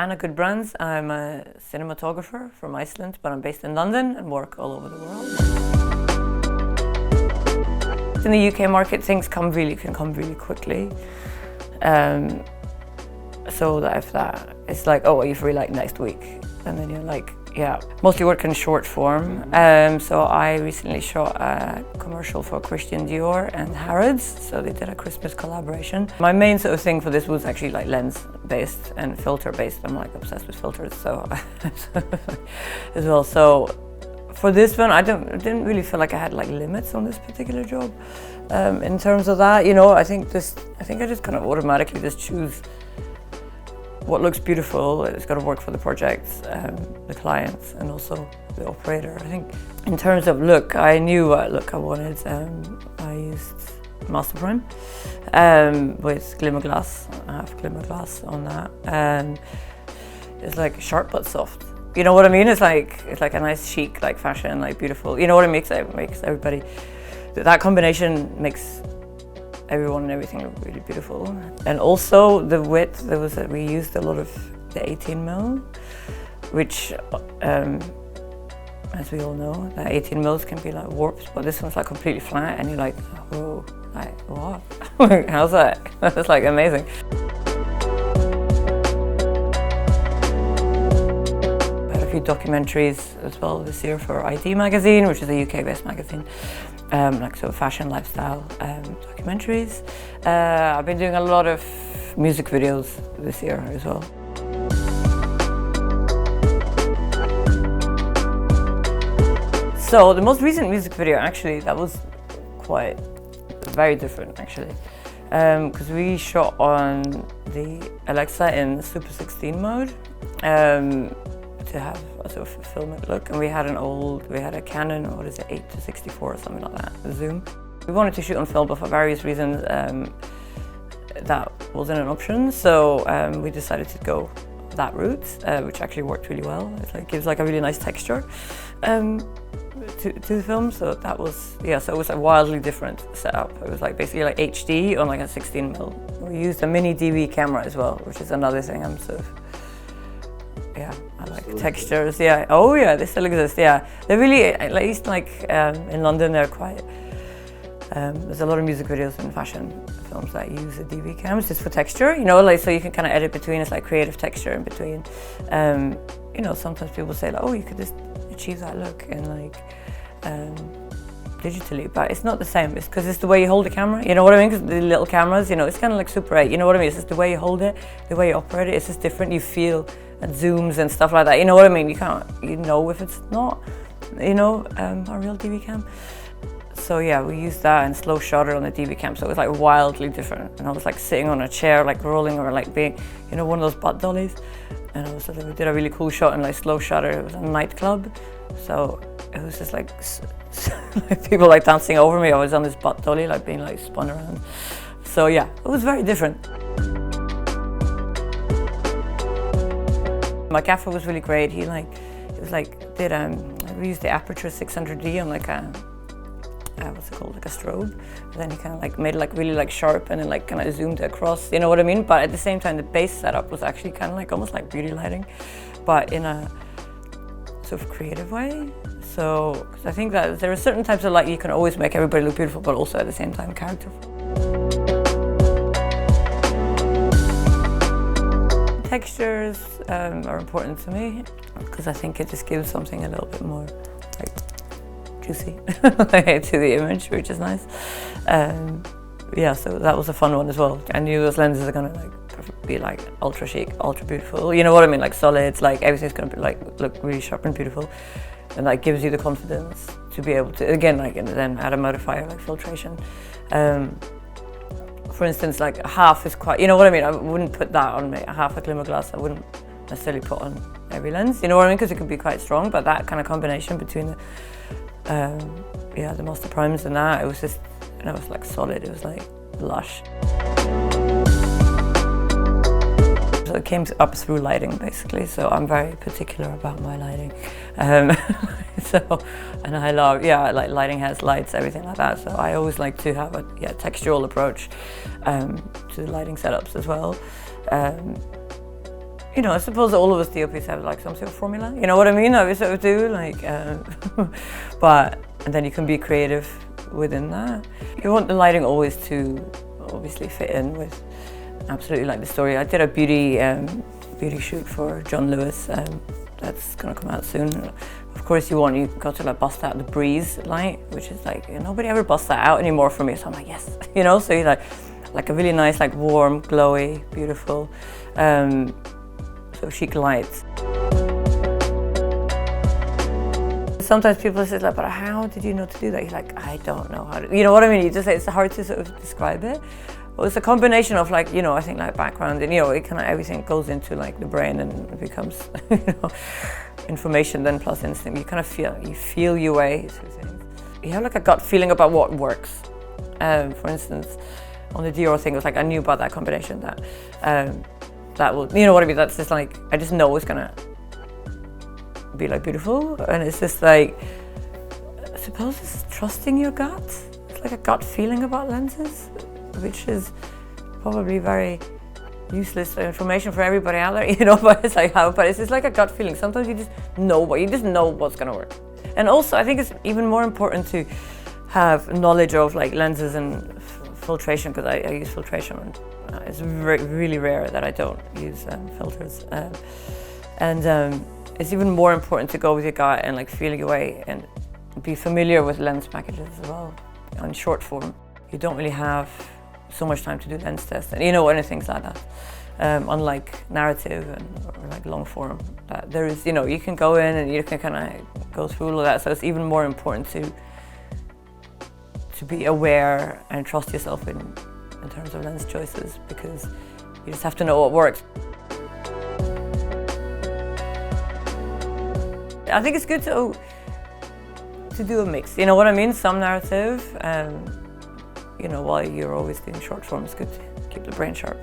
Anna Gudbrands. I'm a cinematographer from Iceland, but I'm based in London and work all over the world. In the UK market, things can come really quickly. So that if it's like, oh, you're free like next week, and then you're like, yeah. Mostly work in short form. So I recently shot a commercial for Christian Dior and Harrods, so they did a Christmas collaboration. My main sort of thing for this was actually like lens-based and filter-based. I'm like obsessed with filters, so as well. So for this one, I didn't really feel like I had like limits on this particular job. In terms of that, you know, I think I just kind of automatically just choose what looks beautiful. It's got to work for the project, the clients, and also the operator. I think in terms of look, I knew what look I wanted. I used Master Prime with glimmer glass. I have glimmer glass on that. It's like sharp but soft. You know what I mean? It's like a nice chic, like fashion, like beautiful. You know what it makes everybody. That combination makes everyone and everything look really beautiful. And also the width, we used a lot of the 18mm, which, as we all know, the 18mm can be like warped, but this one's like completely flat, and you're like, whoa, like what? How's that? That's like amazing. I had a few documentaries as well this year for ID magazine, which is a UK-based magazine. Like sort of fashion, lifestyle documentaries. I've been doing a lot of music videos this year as well. So the most recent music video, actually, that was very different actually, because we shot on the Alexa in Super 16 mode to have a sort of filmic look, and we had a Canon, 8 to 64 or something like that, a zoom. We wanted to shoot on film, but for various reasons that wasn't an option, so we decided to go that route, which actually worked really well. It gives like a really nice texture to the film, so that was, yeah, so it was a wildly different setup. It was like basically like HD on like a 16mm. We used a mini DV camera as well, which is another thing I'm sort of, yeah, I like textures, yeah. Oh yeah, they still exist, yeah. They're really, at least like in London, they're quite, there's a lot of music videos and fashion films that use the DV cams just for texture, you know, like so you can kind of edit between, it's like creative texture in between. You know, sometimes people say like, oh, you could just achieve that look in like digitally, but it's not the same. It's because it's the way you hold the camera, you know what I mean? Because the little cameras, you know, it's kind of like Super 8, you know what I mean? It's just the way you hold it, the way you operate it, it's just different. You feel and zooms and stuff like that, you know what I mean? You know if it's not, you know, a real DV cam. So yeah, we used that and slow shutter on the DV cam, so it was like wildly different. And I was like sitting on a chair, like rolling, or like being, you know, one of those butt dollies. And we did a really cool shot in like slow shutter. It was a nightclub, so it was just like people like dancing over me. I was on this butt dolly, like being like spun around. So yeah, it was very different. My gaffer was really great. We used the aperture 600D on like a what's it called, like a strobe. And then he kind of like made it like really like sharp, and then like kind of zoomed it across, you know what I mean? But at the same time, the base setup was actually kind of like almost like beauty lighting, but in a sort of creative way. So, because I think that there are certain types of light you can always make everybody look beautiful, but also at the same time characterful. Textures are important to me because I think it just gives something a little bit more like juicy to the image, which is nice. Yeah, so that was a fun one as well. I knew those lenses are gonna like be like ultra chic, ultra beautiful. You know what I mean? Like solids, like everything's gonna be like look really sharp and beautiful, and that gives you the confidence to be able to again like and then add a modifier like filtration. For instance, like a half is quite, you know what I mean? I wouldn't put that on a half a glimmer glass. I wouldn't necessarily put on every lens. You know what I mean? Because it can be quite strong, but that kind of combination between the yeah, the Master Primes and that, it was just, you know, it was like solid, it was like lush. So it came up through lighting basically, so I'm very particular about my lighting. And I love, yeah, like lighting has lights, everything like that, so I always like to have a textural approach to the lighting setups as well. you know, I suppose all of us DOPs have like some sort of formula, you know what I mean? I sort of do, like, but, and then you can be creative within that. You want the lighting always to obviously fit in with absolutely like the story. I did a beauty shoot for John Lewis, that's gonna come out soon. Of course you've got to like bust out the breeze light, which is like, nobody ever busts that out anymore for me, so I'm like, yes, you know, so you're like a really nice, like warm, glowy, beautiful, sort of chic lights. Sometimes people say like, but how did you know to do that? You're like, I don't know how to, you know what I mean? You just say it's hard to sort of describe it. Well, it's a combination of like, you know, I think like background and, you know, it kind of everything goes into like the brain and it becomes, you know, information then plus instinct. You kind of feel your way through things. You have like a gut feeling about what works. For instance, on the Dior thing, it was like I knew about that combination that will, you know what I mean? That's just like, I just know it's gonna be like beautiful, and it's just like, I suppose it's trusting your gut. It's like a gut feeling about lenses, which is probably very useless information for everybody out there, you know, but it's like but it's just like a gut feeling. Sometimes you just know what's gonna work. And also I think it's even more important to have knowledge of like lenses and filtration, because I use filtration, and it's really rare that I don't use filters. It's even more important to go with your gut and like feel your way and be familiar with lens packages as well. On short form, you don't really have so much time to do lens tests and, you know, and things like that. Unlike narrative or like long form, that there is, you know, you can go in and you can kind of go through all of that. So it's even more important to be aware and trust yourself in terms of lens choices, because you just have to know what works. I think it's good to do a mix, you know what I mean? Some narrative, you know, while you're always doing short form, it's good to keep the brain sharp.